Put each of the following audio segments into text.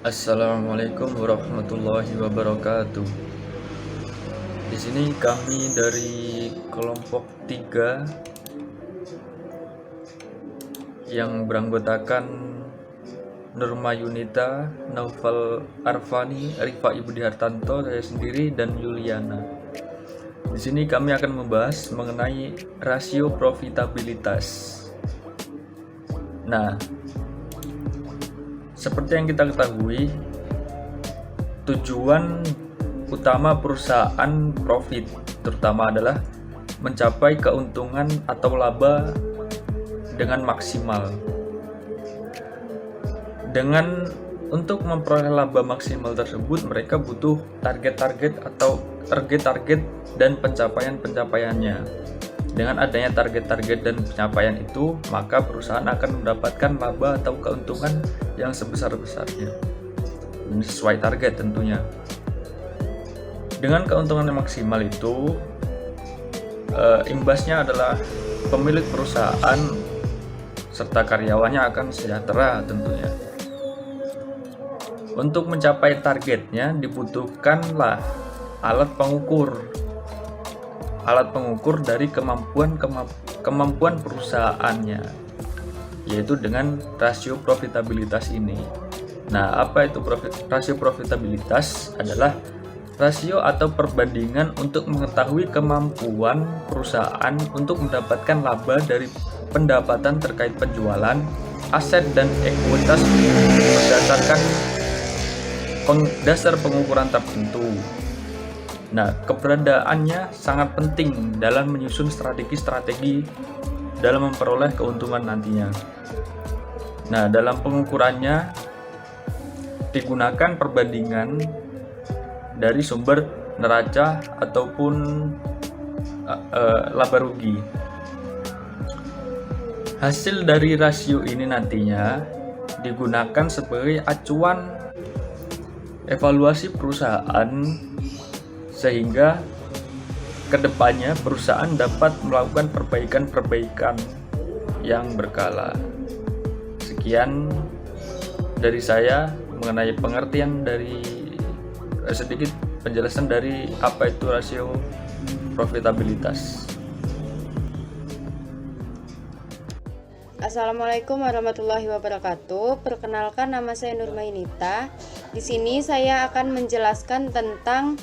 Assalamualaikum warahmatullahi wabarakatuh. Di sini kami dari kelompok 3 yang beranggotakan Nurma Yunita, Naufal Arfani, Rifa Budi Hartanto, saya sendiri dan Yuliana. Di sini kami akan membahas mengenai rasio profitabilitas. Nah, seperti yang kita ketahui, tujuan utama perusahaan profit terutama adalah mencapai keuntungan atau laba dengan maksimal. Untuk memperoleh laba maksimal tersebut, mereka butuh target-target dan pencapaiannya. Dengan adanya target-target dan pencapaian itu, maka perusahaan akan mendapatkan laba atau keuntungan yang sebesar-besarnya. Ini sesuai target tentunya. Dengan keuntungan yang maksimal itu, imbasnya adalah pemilik perusahaan serta karyawannya akan sejahtera tentunya. Untuk mencapai targetnya dibutuhkanlah alat pengukur dari kemampuan perusahaannya, yaitu dengan rasio profitabilitas ini. Nah, apa itu rasio profitabilitas? Adalah rasio atau perbandingan untuk mengetahui kemampuan perusahaan untuk mendapatkan laba dari pendapatan terkait penjualan, aset dan ekuitas berdasarkan dasar pengukuran tertentu. Nah, keberadaannya sangat penting dalam menyusun strategi dalam memperoleh keuntungan nantinya. Nah, dalam pengukurannya digunakan perbandingan dari sumber neraca ataupun laba rugi. Hasil dari rasio ini nantinya digunakan sebagai acuan evaluasi perusahaan sehingga kedepannya perusahaan dapat melakukan perbaikan yang berkala. Sekian dari saya mengenai pengertian dari sedikit penjelasan dari apa itu rasio profitabilitas. Assalamualaikum warahmatullahi wabarakatuh. Perkenalkan, nama saya Nurma Yunita. Di sini saya akan menjelaskan tentang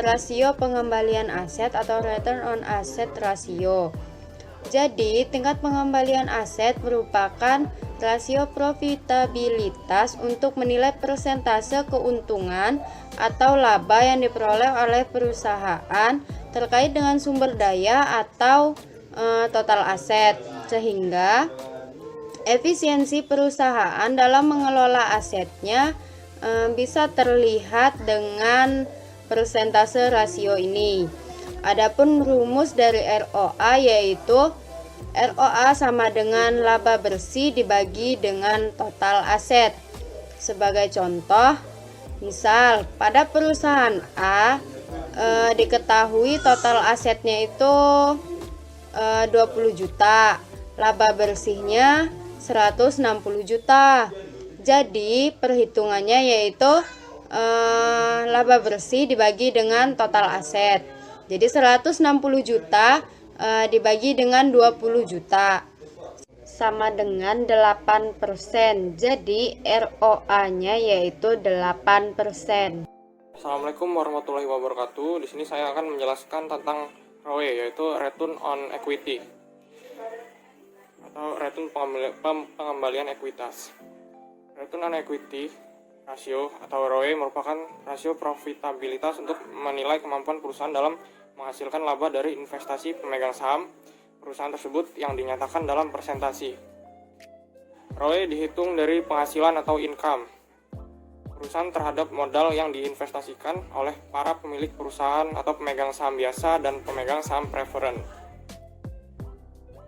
rasio pengembalian aset atau return on asset ratio. Jadi, tingkat pengembalian aset merupakan rasio profitabilitas untuk menilai persentase keuntungan atau laba yang diperoleh oleh perusahaan terkait dengan sumber daya atau total aset, sehingga efisiensi perusahaan dalam mengelola asetnya bisa terlihat dengan persentase rasio ini. Adapun rumus dari ROA yaitu ROA sama dengan laba bersih dibagi dengan total aset. Sebagai contoh, misal pada perusahaan A diketahui total asetnya itu 20 juta, laba bersihnya 160 juta. Jadi perhitungannya yaitu laba bersih dibagi dengan total aset. Jadi 160 juta dibagi dengan 20 juta sama dengan 8%. Jadi ROA-nya yaitu 8%. Assalamualaikum warahmatullahi wabarakatuh. Di sini saya akan menjelaskan tentang ROE, yaitu Return on Equity atau return pengembalian ekuitas. Return on Equity rasio atau ROE merupakan rasio profitabilitas untuk menilai kemampuan perusahaan dalam menghasilkan laba dari investasi pemegang saham perusahaan tersebut yang dinyatakan dalam persentase. ROE dihitung dari penghasilan atau income perusahaan terhadap modal yang diinvestasikan oleh para pemilik perusahaan atau pemegang saham biasa dan pemegang saham preferen.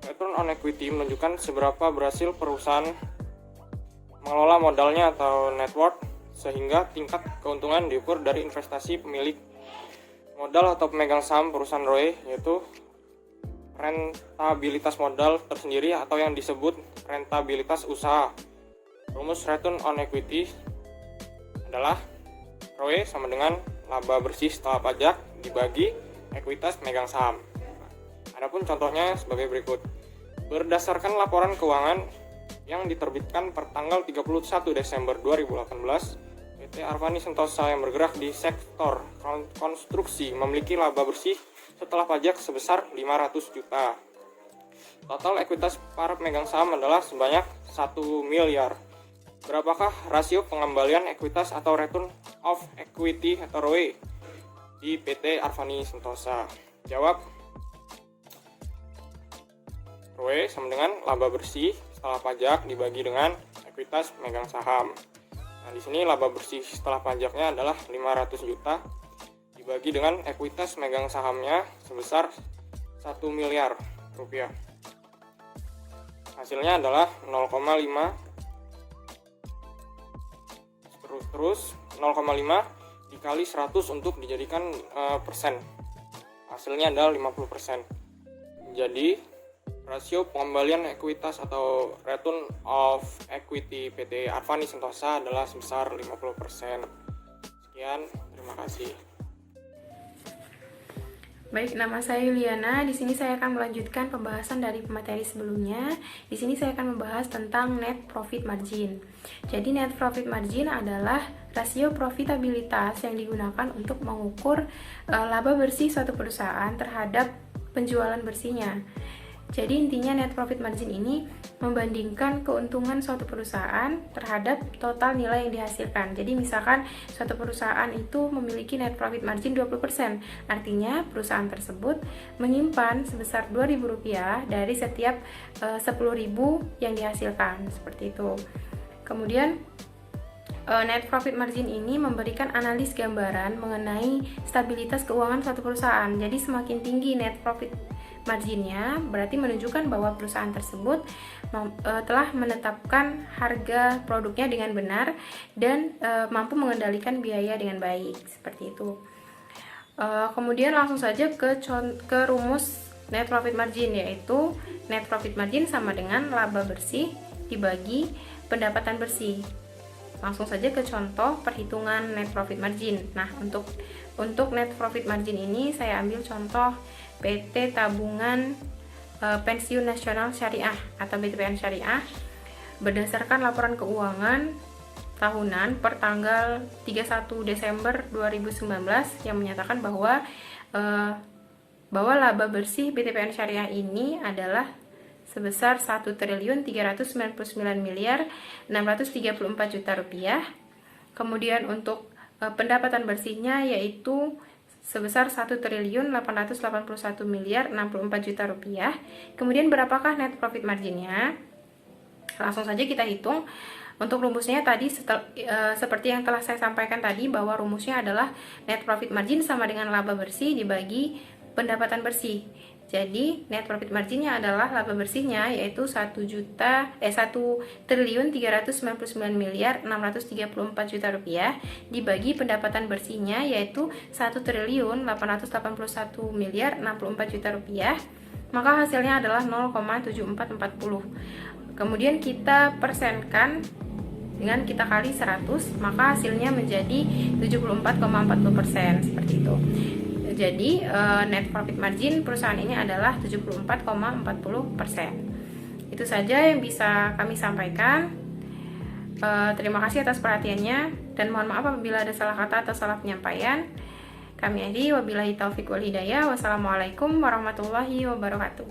Return on Equity menunjukkan seberapa berhasil perusahaan mengelola modalnya atau net worth, sehingga tingkat keuntungan diukur dari investasi pemilik modal atau pemegang saham perusahaan. ROE yaitu rentabilitas modal tersendiri atau yang disebut rentabilitas usaha. Rumus Return on Equity adalah ROE sama dengan laba bersih setelah pajak dibagi ekuitas pemegang saham. Adapun contohnya sebagai berikut. Berdasarkan laporan keuangan yang diterbitkan per tanggal 31 Desember 2018, PT Arvani Sentosa yang bergerak di sektor konstruksi memiliki laba bersih setelah pajak sebesar 500 juta. Total ekuitas para pemegang saham adalah sebanyak 1 miliar. Berapakah rasio pengembalian ekuitas atau return of equity atau ROE di PT Arvani Sentosa? Jawab, ROE sama dengan laba bersih setelah pajak dibagi dengan ekuitas pemegang saham. Nah, di sini laba bersih setelah pajaknya adalah 500 juta dibagi dengan ekuitas pemegang sahamnya sebesar 1 miliar rupiah. Hasilnya adalah 0,5 terus 0,5 dikali 100 untuk dijadikan persen. Hasilnya adalah 50%. Jadi rasio pengembalian ekuitas atau return of equity PT Arvani Sentosa adalah sebesar 50%. Sekian, terima kasih. Baik, nama saya Yuliana. Di sini saya akan melanjutkan pembahasan dari materi sebelumnya. Di sini saya akan membahas tentang net profit margin. Jadi net profit margin adalah rasio profitabilitas yang digunakan untuk mengukur laba bersih suatu perusahaan terhadap penjualan bersihnya. Jadi intinya net profit margin ini membandingkan keuntungan suatu perusahaan terhadap total nilai yang dihasilkan. Jadi misalkan suatu perusahaan itu memiliki net profit margin 20%, artinya perusahaan tersebut menyimpan sebesar Rp2.000 dari setiap 10.000 yang dihasilkan, seperti itu. Kemudian net profit margin ini memberikan analis gambaran mengenai stabilitas keuangan suatu perusahaan. Jadi semakin tinggi net profit marginnya berarti menunjukkan bahwa perusahaan tersebut telah menetapkan harga produknya dengan benar dan mampu mengendalikan biaya dengan baik, seperti itu. Kemudian langsung saja ke rumus net profit margin, yaitu net profit margin sama dengan laba bersih dibagi pendapatan bersih. Langsung saja ke contoh perhitungan net profit margin. Nah, untuk net profit margin ini saya ambil contoh PT Tabungan Pensiun Nasional Syariah atau BTPN Syariah berdasarkan laporan keuangan tahunan per tanggal 31 Desember 2019 yang menyatakan bahwa laba bersih BTPN Syariah ini adalah sebesar 1.399.634 rupiah. Kemudian untuk pendapatan bersihnya yaitu sebesar 1.881.064 rupiah. Kemudian berapakah net profit marginnya? Langsung saja kita hitung. Untuk rumusnya tadi seperti yang telah saya sampaikan tadi, bahwa rumusnya adalah net profit margin sama dengan laba bersih dibagi pendapatan bersih. Jadi net profit marginnya adalah laba bersihnya yaitu 1.399.634 rupiah dibagi pendapatan bersihnya yaitu 1.881.064 rupiah, maka hasilnya adalah 0,7440. Kemudian kita persenkan dengan kita kali 100, maka hasilnya menjadi 74,40%, seperti itu. Jadi net profit margin perusahaan ini adalah 74,40%. Itu saja yang bisa kami sampaikan. Terima kasih atas perhatiannya dan mohon maaf apabila ada salah kata atau salah penyampaian. Kami wabillahi taufiq wal hidayah. Wassalamualaikum warahmatullahi wabarakatuh.